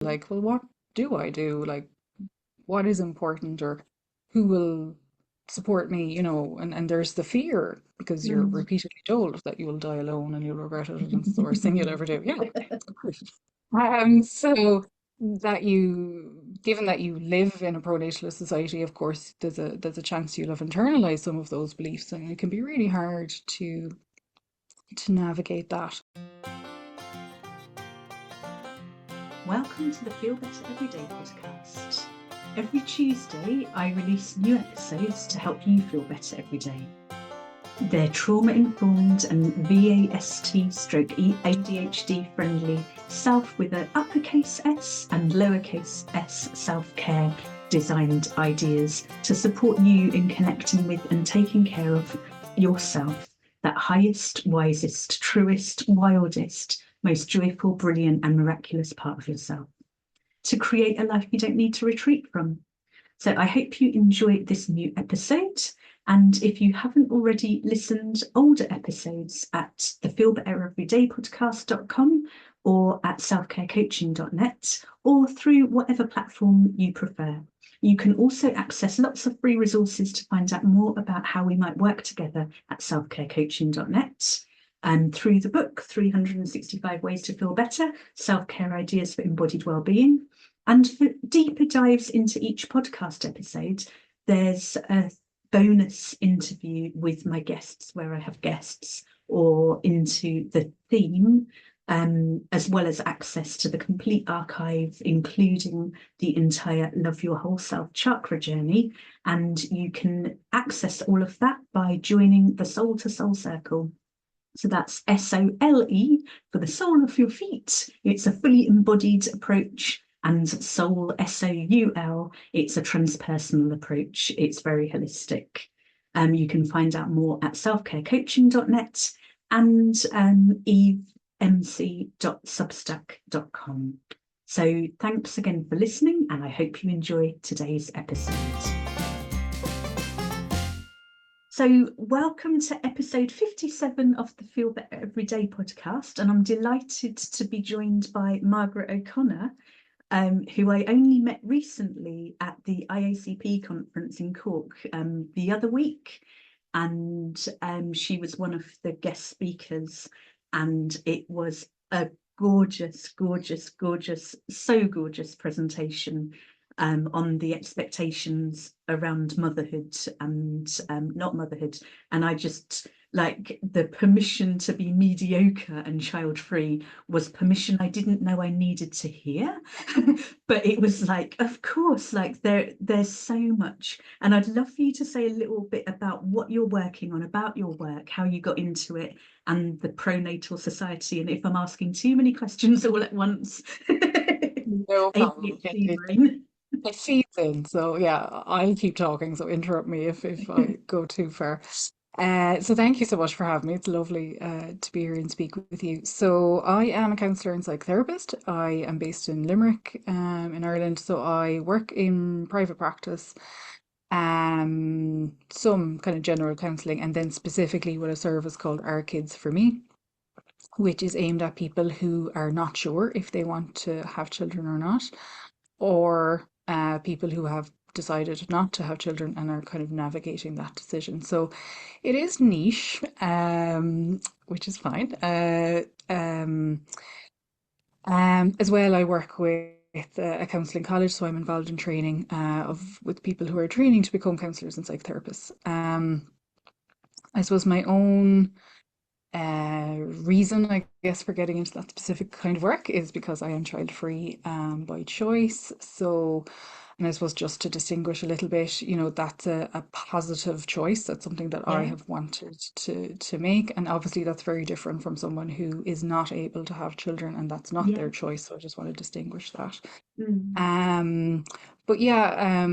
like, well, what do I do? Like, what is important, or who will support me, and there's the fear because you're Mm. repeatedly told that you will die alone and you'll regret it and it's the worst thing you'll ever do. Yeah. So that given that you live in a pronatalist society, of course, there's a chance you'll have internalized some of those beliefs, and it can be really hard to navigate that. Welcome to the Feel Better Everyday podcast. Every Tuesday, I release new episodes to help you feel better every day. They're trauma informed and VAST stroke ADHD friendly, self with an uppercase S and lowercase s self care designed ideas to support you in connecting with and taking care of yourself, that highest, wisest, truest, wildest, most joyful, brilliant, and miraculous part of yourself, to create a life you don't need to retreat from. So I hope you enjoy this new episode. And if you haven't already listened older episodes at the Feel Better Everyday podcast.com or at selfcarecoaching.net or through whatever platform you prefer. You can also access lots of free resources to find out more about how we might work together at selfcarecoaching.net. And through the book, 365 Ways to Feel Better, Self-Care Ideas for Embodied Wellbeing. And for deeper dives into each podcast episode, there's a bonus interview with my guests where I have guests, or into the theme, as well as access to the complete archive, including the entire Love Your Whole Self chakra journey. And you can access all of that by joining the Soul to Soul Circle. So that's SOLE for the sole of your feet. It's a fully embodied approach. And soul, SOUL, it's a transpersonal approach. It's very holistic. You can find out more at selfcarecoaching.net and evemc.substack.com. So thanks again for listening, and I hope you enjoy today's episode. So welcome to episode 57 of the Feel Better Everyday podcast, and I'm delighted to be joined by Margaret O'Connor, who I only met recently at the IACP conference in Cork the other week. And she was one of the guest speakers, and it was a gorgeous, gorgeous, gorgeous, so gorgeous presentation on the expectations around motherhood and not motherhood. And I just like the permission to be mediocre and child-free was permission I didn't know I needed to hear. But it was like, of course, like there's so much. And I'd love for you to say a little bit about what you're working on, about your work, how you got into it, and the Pronatal Society. And if I'm asking too many questions all at once, No problem. ADHD brain. It feeds in, so yeah, I'll keep talking, so interrupt me if I go too far. So thank you so much for having me. It's lovely to be here and speak with you. So I am a counsellor and psychotherapist. I am based in Limerick, in Ireland. So I work in private practice, some kind of general counselling, and then specifically with a service called Our Kids for Me, which is aimed at people who are not sure if they want to have children or not, or people who have decided not to have children and are kind of navigating that decision. So it is niche, which is fine. As well, I work with a counselling college, so I'm involved in training of with people who are training to become counsellors and psychotherapists. I suppose my own reason, I guess, for getting into that specific kind of work is because I am child free by choice. So, and I suppose just to distinguish a little bit, that's a positive choice. That's something that I Yeah. have wanted to make. And obviously, that's very different from someone who is not able to have children and that's not Yeah. their choice. So I just want to distinguish that. Mm. Um, but yeah,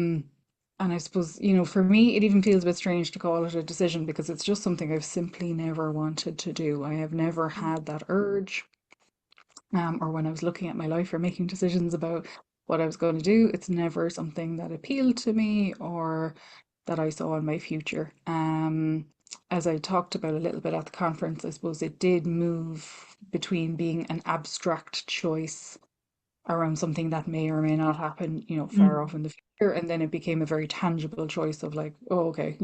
and I suppose, for me, it even feels a bit strange to call it a decision because it's just something I've simply never wanted to do. I have never had that urge, or when I was looking at my life or making decisions about what I was going to do, it's never something that appealed to me or that I saw in my future. As I talked about a little bit at the conference, I suppose it did move between being an abstract choice around something that may or may not happen, far Mm. off in the future. And then it became a very tangible choice of like, oh, okay,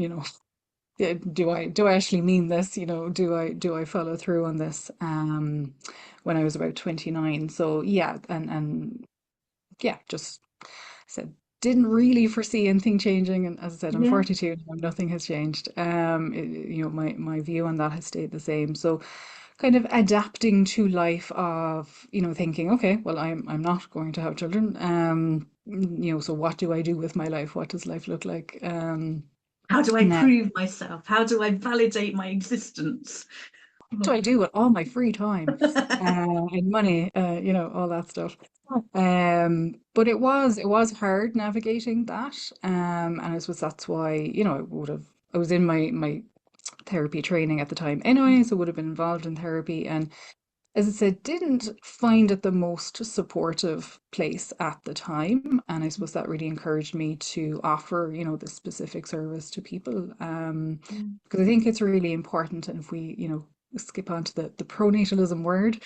yeah, do I actually mean this? Do I follow through on this? When I was about 29. So yeah, and yeah, just said didn't really foresee anything changing. And as I said, I'm Yeah. 42 now, nothing has changed. My view on that has stayed the same. So kind of adapting to life of, thinking, okay, well, I'm not going to have children. So what do I do with my life? What does life look like? How do I Now, prove myself? How do I validate my existence? what do I do with all my free time and money? All that stuff. But it was hard navigating that. And I suppose that's why, I was in my therapy training at the time anyway, so would have been involved in therapy. And as I said, didn't find it the most supportive place at the time. And I suppose that really encouraged me to offer, this specific service to people. Because I think it's really important. And if we, skip on to the pronatalism word,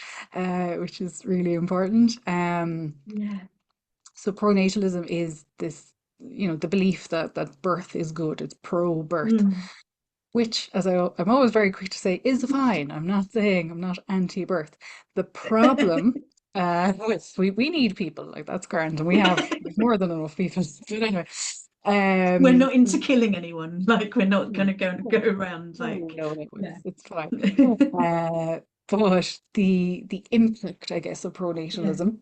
which is really important. Yeah. So pronatalism is this, the belief that birth is good, it's pro-birth, Mm. which, as I'm always very quick to say, is fine. I'm not saying I'm not anti-birth. The problem with we need people, like that's grand, and we have more than enough people. But anyway, We're um, not into killing anyone. Like we're not going to go around oh, like, no, no, yeah. it's fine. Uh, but the impact, I guess, of Yeah. pronatalism.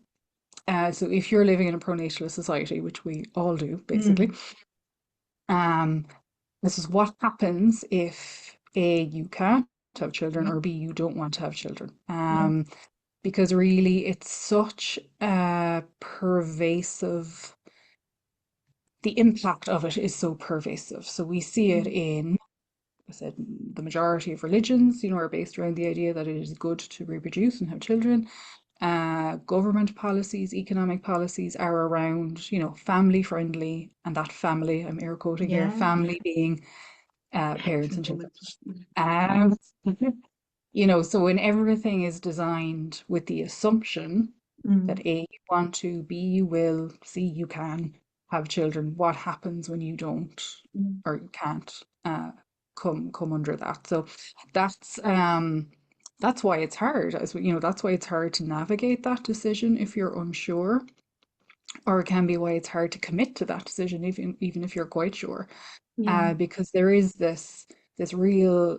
So if you're living in a pronatalist society, which we all do, basically, Mm. um, this is what happens if A, you can't have children, Yeah. or B, you don't want to have children. Yeah. Because really it's such a pervasive, the impact of it is so pervasive. So we see it Mm. in, I said, the majority of religions, are based around the idea that it is good to reproduce and have children. Government policies, economic policies are around, family friendly, and that family, I'm air quoting here, Yeah. family being parents and children. Heteronormative. Um, so when everything is designed with the assumption that Mm. A, you want to, B, you will, C, you can have children, what happens when you don't Mm. or you can't come under that? So that's why it's hard. That's why it's hard to navigate that decision if you're unsure, or it can be why it's hard to commit to that decision even if you're quite sure, Yeah. because there is this real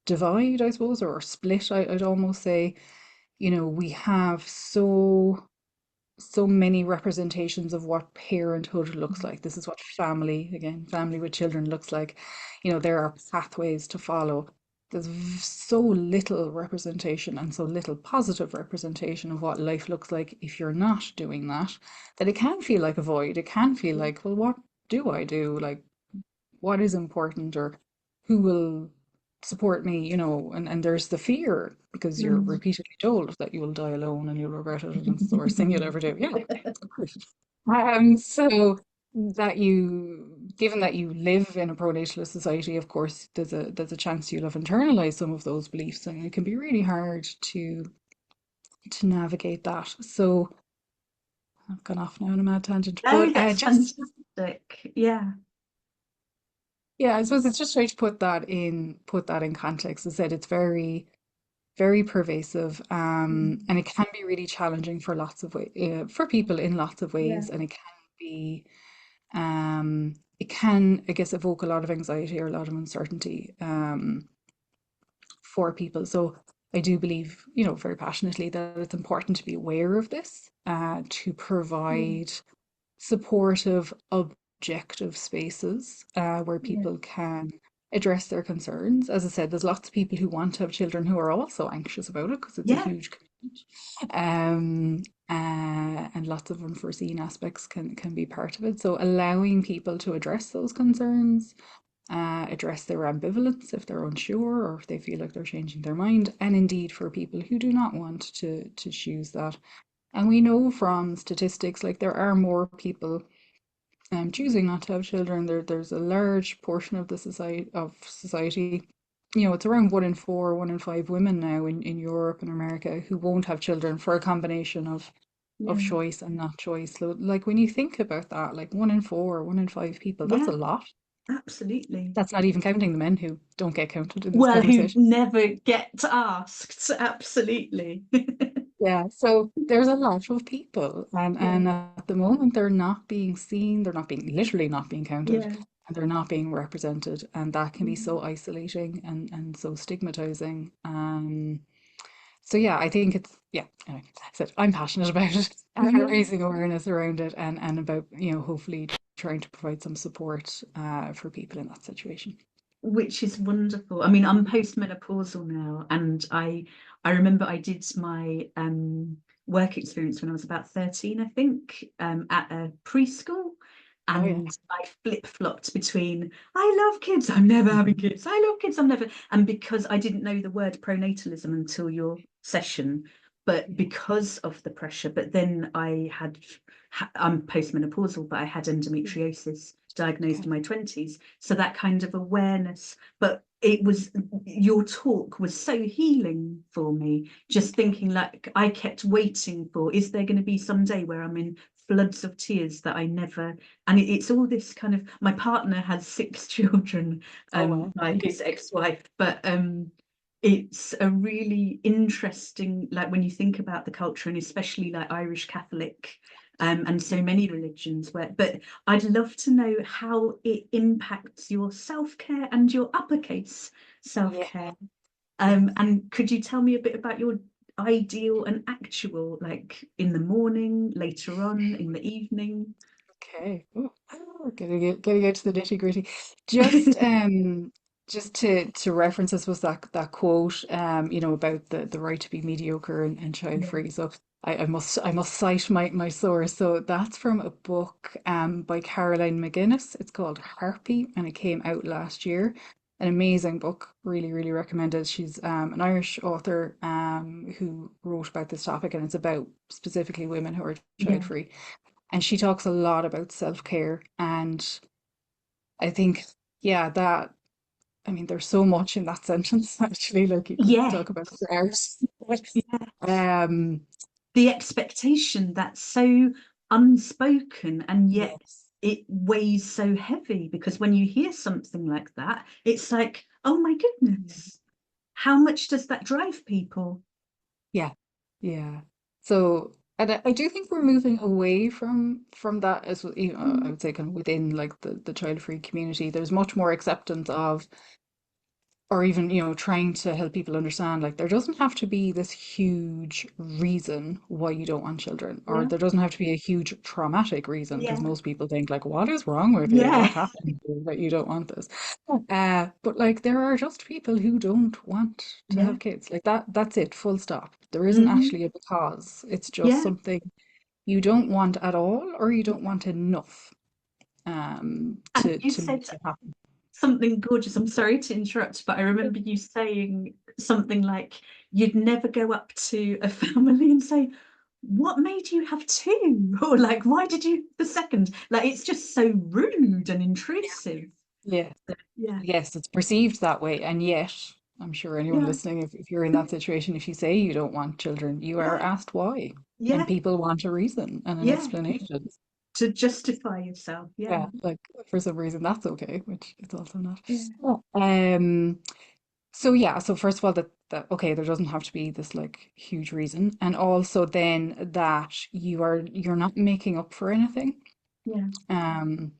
divide, I suppose, or split, I'd almost say. We have so many representations of what parenthood looks Mm. like. This is what family, again, family with children looks like. There are pathways to follow. There's so little representation and so little positive representation of what life looks like if you're not doing that, that it can feel like a void. It can feel like, well, what do I do? Like, what is important, or who will support me, and there's the fear because you're Mm. repeatedly told that you will die alone and you'll regret it and it's the worst thing you'll ever do. Yeah. So that given that you live in a pronatalist society, of course, there's a chance you'll have internalized some of those beliefs, and it can be really hard to navigate that. So I've gone off now on a mad tangent, Oh, but that's just fantastic. Yeah. yeah, I suppose it's just trying to put that in context. As I said, it's very, very pervasive, Mm. and it can be really challenging for lots of way for people in lots of Yeah. ways, and be, it can, I guess, evoke a lot of anxiety or a lot of uncertainty, for people. So I do believe, very passionately that it's important to be aware of this, to Yeah. provide supportive, objective spaces where Yeah. people can address their concerns. As I said, there's lots of people who want to have children who are also anxious about it because it's a Yeah. huge commitment. Um, and lots of unforeseen aspects can be part of it. So allowing people to address those concerns, address their ambivalence if they're unsure or if they feel like they're changing their mind, and indeed for people who do not want to choose that. And we know from statistics, like there are more people choosing not to have children. There's a large portion of the society. It's around 1 in 4, 1 in 5 women now in Europe and America who won't have children for a combination of of Yeah. choice and not choice. So, like when you think about that, like 1 in 4, 1 in 5 people, that's Yeah, a lot. absolutely. That's not even counting the men who don't get counted in this Well, who conversation. never get asked. Absolutely. Yeah, so there's a lot of people, Yeah. and at the moment they're not being seen, they're not being literally not being counted, Yeah. and they're not being represented, and that can be Mm. so isolating and so stigmatizing. So yeah, I think it's yeah. Anyway, so I'm passionate about it, Yeah. raising awareness around it, and about hopefully trying to provide some support for people in that situation. Which is wonderful. I mean, I'm postmenopausal now, and I remember I did my work experience when I was about 13, I think, at a preschool. Oh yeah. And I flip-flopped between I love kids, I'm never having kids. I love kids, I'm never. And because I didn't know the word pronatalism until your session, but Yeah. because of the pressure, but then I'm postmenopausal, but I had Yeah. endometriosis diagnosed Okay. in my 20s. So that kind of awareness, but it was your talk was so healing for me. Just thinking, like, I kept waiting for, is there going to be some day where I'm in floods of tears that I never, and it's all this kind of, my partner has 6 children, Oh wow. by his ex-wife, but it's a really interesting, like when you think about the culture, and especially like Irish Catholic, and so many religions where, but I'd love to know how it impacts your self-care and your uppercase Yeah. self-care. Yeah. And could you tell me a bit about your ideal and actual, like in the morning, later on, in the evening? Okay. Getting out to the nitty-gritty. Just just to reference, I suppose that quote about the right to be mediocre and child Yeah, free. So I must cite my source. So that's from a book by Caroline McGuinness. It's called Harpy and it came out last year. An amazing book, really, really recommended. She's an Irish author who wrote about this topic and it's about specifically women who are child yeah, free. And she talks a lot about self-care. And I think, yeah, that, I mean, there's so much in that sentence, actually, like you could yeah, talk about it for hours. yeah. Um, The expectation that's so unspoken, and yet yes. it weighs so heavy, because when you hear something like that, it's like, oh my goodness, how much does that drive people? Yeah. Yeah. So, and I do think we're moving away from that as well, I Mm. would say kind of within like the child-free community. There's much more acceptance of or even trying to help people understand like there doesn't have to be this huge reason why you don't want children or Yeah, there doesn't have to be a huge traumatic reason because yeah, most people think like what is wrong with you, what yeah, happened to you that you don't want this. But like there are just people who don't want to yeah. have kids, like that's it, full stop. There isn't Hmm. actually a because, it's just Yeah. something you don't want at all or you don't want enough And you to said make it happen. something gorgeous. I'm sorry to interrupt, but I remember you saying something like you'd never go up to a family and say, what made you have two? Or like, why did you the second? Like, it's just so rude and intrusive. Yeah. Yeah. Yes, it's perceived that way, and yet, I'm sure anyone Yeah. listening, if you're in that situation, if you say you don't want children, you are Yeah. asked why, and Yeah. people want a reason and an Yeah. explanation. To justify yourself. Yeah. Yeah, like for some reason that's okay, which is also not. Yeah. Yeah. So yeah, so first of all, that okay, there doesn't have to be this like huge reason, and also then that you're not making up for anything. Yeah. Um,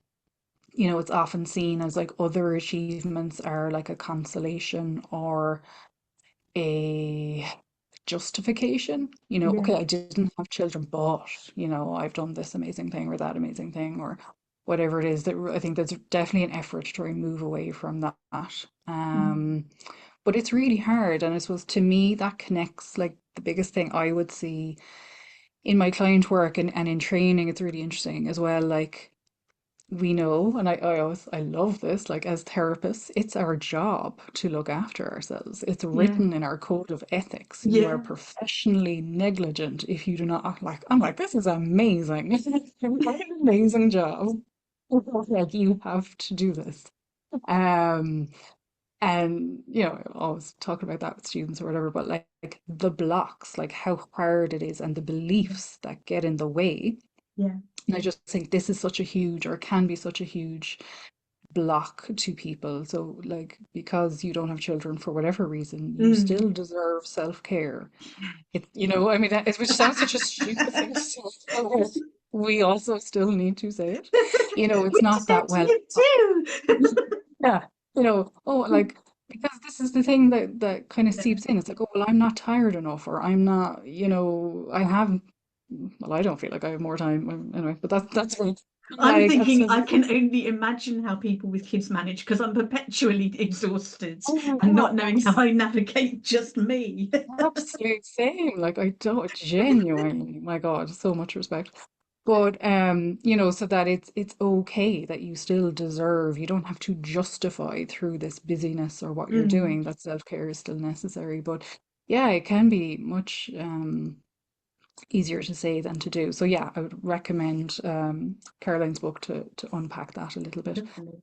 it's often seen as like other achievements are like a consolation or a justification. Yeah. Okay, I didn't have children, but, I've done this amazing thing or that amazing thing or whatever it is that I think there's definitely an effort to try and move away from that. Mm. Um, but it's really hard. And I suppose to me, that connects like the biggest thing I would see in my client work and in training, it's really interesting as well. Like, we know, and I love this, like as therapists, it's our job to look after ourselves. It's Yeah. written in our code of ethics. You are Yeah. professionally negligent if you do not act like, I'm like, this is amazing. What an amazing job. Like you have to do this. Um, And, always talking about that with students or whatever, but like the blocks, like how hard it is and the beliefs that get in the way. Yeah. And I just think this is such a huge, or can be such a huge block to people. So, like, because you don't have children for whatever reason, you Mm. still deserve self-care. I mean, which sounds such a stupid thing to say. We also still need to say it. It's We not that well. do. Yeah, like because this is the thing that kind of Yeah. seeps in. It's like, oh, well, I'm not tired enough, or I'm not, I haven't. Well, I don't feel like I have more time anyway. But that's me. I'm Like, thinking I can only imagine how people with kids manage because I'm perpetually exhausted oh my and God, not knowing how I navigate just me. absolute same. Like, I don't genuinely, my God, so much respect. But so that it's okay that you still deserve, you don't have to justify through this busyness or what you're Mm. doing that self-care is still necessary. But yeah, it can be much easier to say than to do. So yeah, I would recommend Caroline's book to unpack that a little bit. Definitely.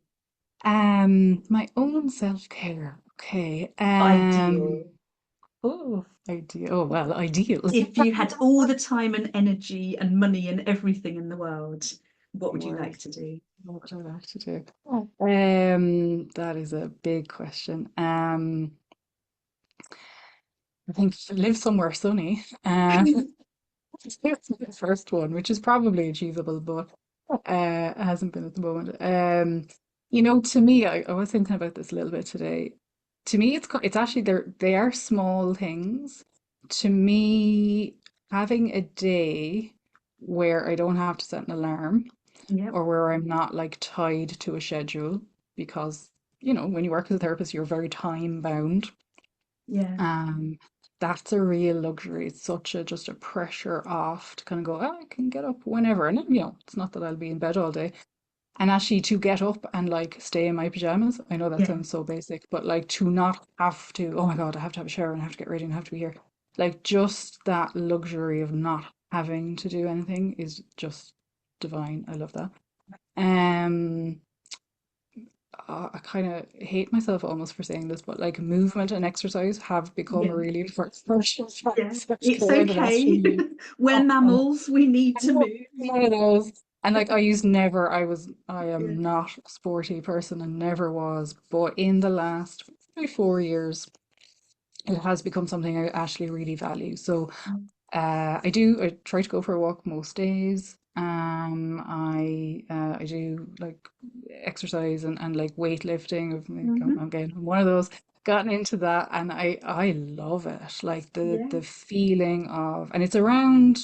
My own self-care. Okay. Ideal. Oh, ideal. Oh, well, ideal. If you had all the time and energy and money and everything in the world, what would you Word. like to do? What would I like to do? That is a big question. I think live somewhere sunny. That's the first one, which is probably achievable, but hasn't been at the moment. To me, I was thinking about this a little bit today. To me, it's actually they are small things. To me, having a day where I don't have to set an alarm Yep. or where I'm not like tied to a schedule because, when you work as a therapist, you're very time bound. Yeah. Um, that's a real luxury. It's such a just a pressure off to kind of go, oh, I can get up whenever. And it's not that I'll be in bed all day. And actually to get up and like stay in my pajamas, I know that Yeah. sounds so basic, but like to not have to, oh my God, I have to have a shower and I have to get ready and I have to be here. Like just that luxury of not having to do anything is just divine. I love that. Um, I kind of hate myself almost for saying this, but like movement and exercise have become Yeah. a really important part of my Yeah. It's self-care in the last few okay. years. We're Oh, mammals. We need I'm to not move. one of those. And like I Yeah. am not a sporty person and never was, but in the last maybe 4 years, it has become something I actually really value. So I try to go for a walk most days. I do like exercise and like weightlifting. Mm-hmm. I'm getting one of those. Gotten into that, and I love it. Like Yeah. the feeling of, and it's around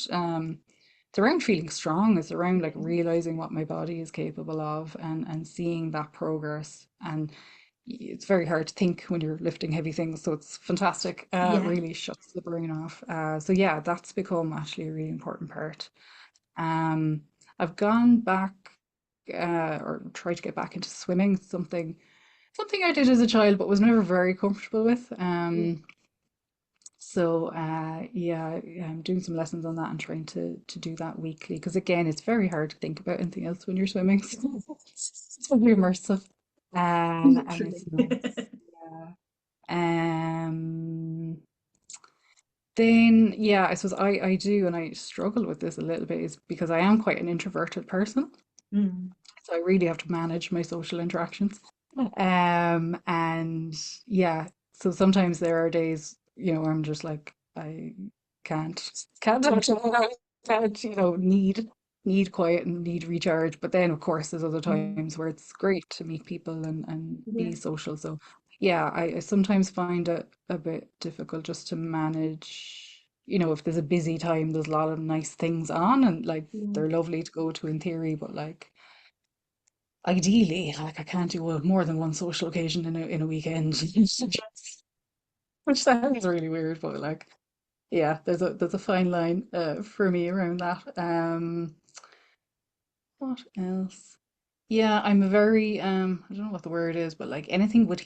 feeling strong. It's around like Yeah. realizing what my body is capable of, and seeing that progress. And it's very hard to think when you're lifting heavy things, so it's fantastic. Yeah. Really shuts the brain off. So yeah, that's become actually a really important part. Um, I've gone back or tried to get back into swimming, something I did as a child but was never very comfortable with. Yeah. So yeah, I'm doing some lessons on that and trying to do that weekly because again, it's very hard to think about anything else when you're swimming. So it's very immersive. And it's Literally. nice. Yeah. Um, then yeah, I suppose I do, and I struggle with this a little bit, is because I am quite an introverted person, Mm. so I really have to manage my social interactions. And yeah, so sometimes there are days, where I'm just like can't talk to anyone, I can't, need quiet and need recharge. But then of course there's other Mm. times where it's great to meet people and Yeah. be social. So yeah, I sometimes find it a bit difficult just to manage, if there's a busy time, there's a lot of nice things on and like Yeah. they're lovely to go to in theory, but like ideally, like I can't do more than one social occasion in a weekend, which sounds really weird, but like, yeah, there's a fine line for me around that. What else? Yeah, I'm a very I don't know what the word is, but like anything with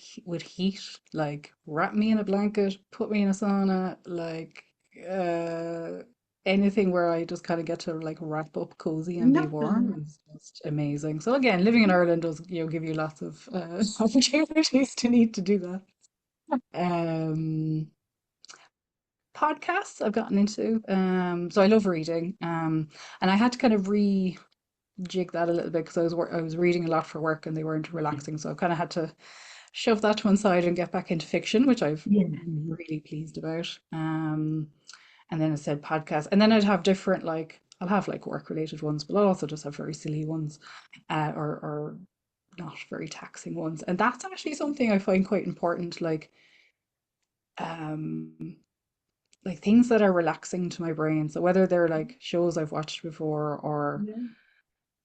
heat, like wrap me in a blanket, put me in a sauna, like uh anything where I just kind of get to like wrap up cozy and be Lovely. warm is just amazing. So again, living in Ireland does, give you lots of opportunities to need to do that. Um, Podcasts I've gotten into. So I love reading. And I had to kind of rejig that a little bit because I was reading a lot for work and they weren't relaxing. So I kind of had to shove that to one side and get back into fiction, which I've Yeah. really pleased about. And then I said podcasts, and then I'd have different like I'll have like work related ones, but I'll also just have very silly ones, or not very taxing ones. And that's actually something I find quite important, um like things that are relaxing to my brain. So whether they're like shows I've watched before or Yeah.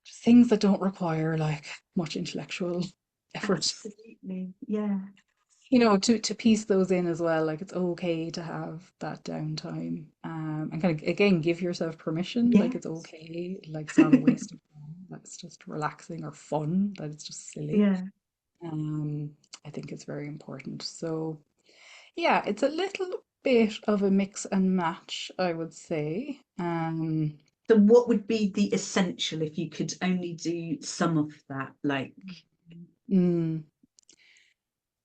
just things that don't require like much intellectual effort, Absolutely. Yeah. to piece those in as well. Like it's okay to have that downtime, and kind of again give yourself permission. Like it's Yes. okay. Like it's not a waste of time. That's just relaxing or fun. That it's just silly. Yeah. Um, I think it's very important. So yeah, it's a little bit of a mix and match, I would say. So what would be the essential if you could only do some of that? Like, Mm.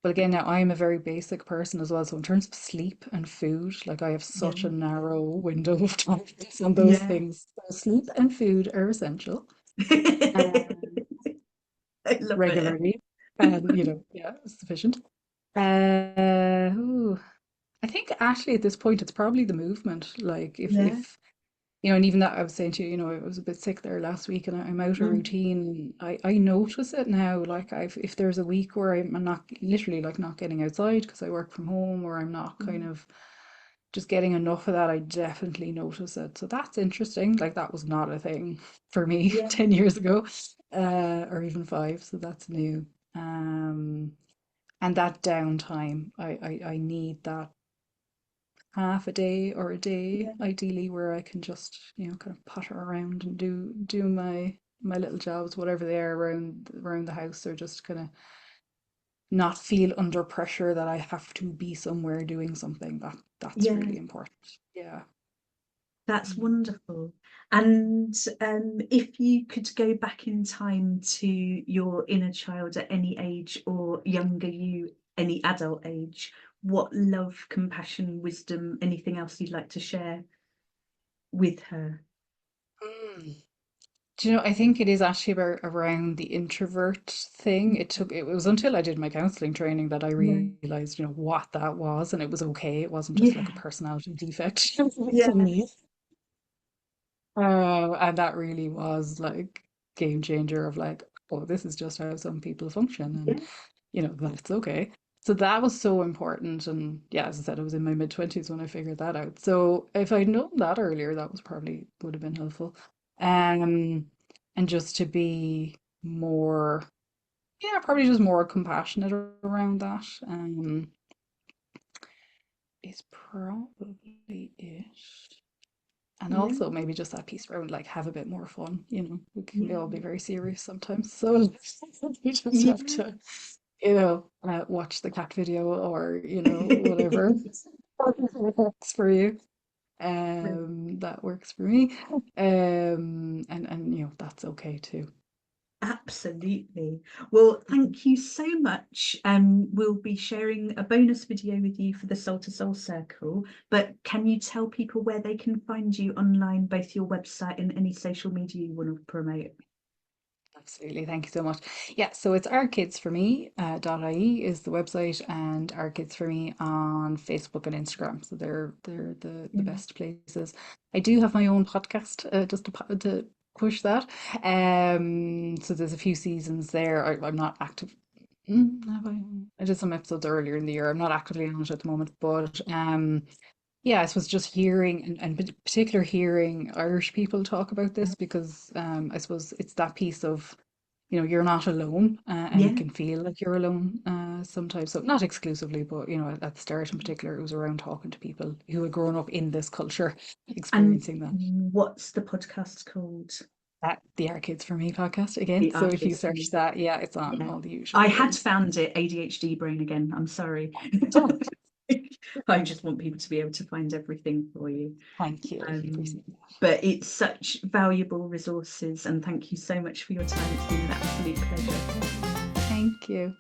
But again, now I'm a very basic person as well. So in terms of sleep and food, like I have yeah. such a narrow window of tolerance on those Yeah. things. So sleep and food are essential, um, I love it. regularly, and yeah, sufficient. Ooh, I think actually at this point it's probably the movement. Like Yeah. if and even that I was saying to you, I was a bit sick there last week and I'm out of Mm. routine. I notice it now. Like if there's a week where I'm not literally like not getting outside because I work from home or I'm not kind Mm. of just getting enough of that, I definitely notice it. So that's interesting. Like that was not a thing for me Yeah. 10 years ago, or even five. So that's new. And that downtime, I need that half a day or a day Yeah. ideally where I can just kind of potter around and do my little jobs, whatever they are around the house, or just kind of not feel under pressure that I have to be somewhere doing something. That's Yeah. really important. Yeah. That's Mm. wonderful. And if you could go back in time to your inner child at any age or younger you, any adult age, what love, compassion, wisdom, anything else you'd like to share with her? Mm. Do you know, I think it is actually about around the introvert thing. It was until I did my counseling training that I Yeah. realized, what that was, and it was okay. It wasn't just like a Yeah. personality defect. Yeah. It's me. And that really was like game changer of like, oh, this is just how some people function, Yeah. and that's okay. So that was so important. And yeah, as I said, I was in my mid-20s when I figured that out. So if I'd known that earlier, that was probably would have been helpful. Um, and just to be more, yeah, probably just more compassionate around that. Is probably it. And Yeah. also maybe just that piece around like have a bit more fun, we can Yeah. all be very serious sometimes. So you just have Yeah. to, watch the cat video or, whatever works for you. That works for me. And that's okay too. Absolutely. Well, thank you so much. We'll be sharing a bonus video with you for the Soul to Soul Circle, but can you tell people where they can find you online, both your website and any social media you want to promote? Absolutely. Thank you so much. Yeah, so it's Our Kids For Me, .ie is the website, and Our Kids For Me on Facebook and Instagram. So they're the Yeah. best places. I do have my own podcast, just to push that. So there's a few seasons there. I'm not active. Have I? I did some episodes earlier in the year. I'm not actively on it at the moment, but yeah, I suppose just hearing and particular hearing Irish people talk about this, because I suppose it's that piece of, you're not alone, and it Yeah. can feel like you're alone sometimes. So not exclusively, but at the start in particular, it was around talking to people who had grown up in this culture, And experiencing that. what's the podcast called? The Our Kids For Me podcast again. The So if you Archives. search that, yeah, it's on Yeah. all the usual I had things. found it, ADHD brain again. I'm sorry. I just want people to be able to find everything for you. Thank you. Appreciate that. But it's such valuable resources, and thank you so much for your time. It's been an absolute pleasure. Thank you.